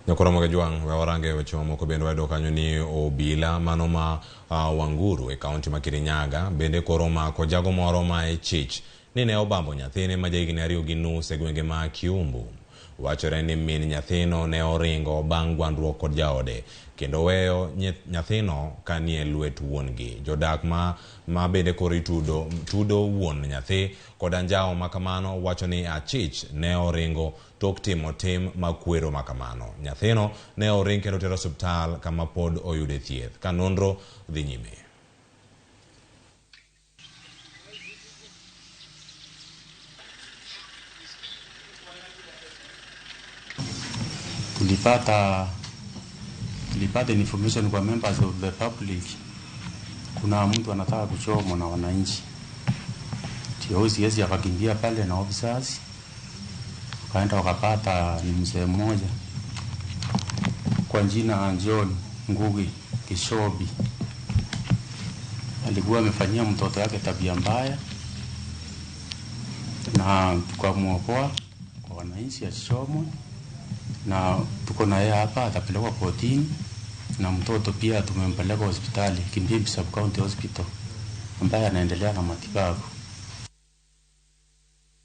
Nyakoromoge juang warange wecho moko bende wado kanyo ni obila manoma Wanguru e kaunti ma Kirinyaga bende koroma ko jago moro ma e chich ni ne obambo nyathine ma jahigni 2 gi nus e gwenge ma Kiumbu. Wachore ni min nyathino ne oringo bang' gwandruok kod jaode kendo weyo nyathino kanie lwet wuongi. Jodak ma bende kori tudo wuon nyathi kod anjao makamano wacho ni achich ne oringo tok timo tim makwero makamano. Nyathino ne oring kendo tero hospital kama pod oyude thieth ka nonro dhi nyime. Tulipata information kwa members of the public. Kuna mtu anataka kuchomwa na wananchi. TOCS akakimbia pale na officers. Kaenda wakapata ni mzee mmoja kwa jina John Ngugi Kishobi. Alikuwa amefanyia mtoto yake tabia mbaya na tukamwokoa kwa wananchi asichomwe. Na tuko na yeye hapa atapelekwa kotini na mtoto pia tumempeleka hospitali Kimbimbi Sub County Hospital ambaye anaendelea na matibabu.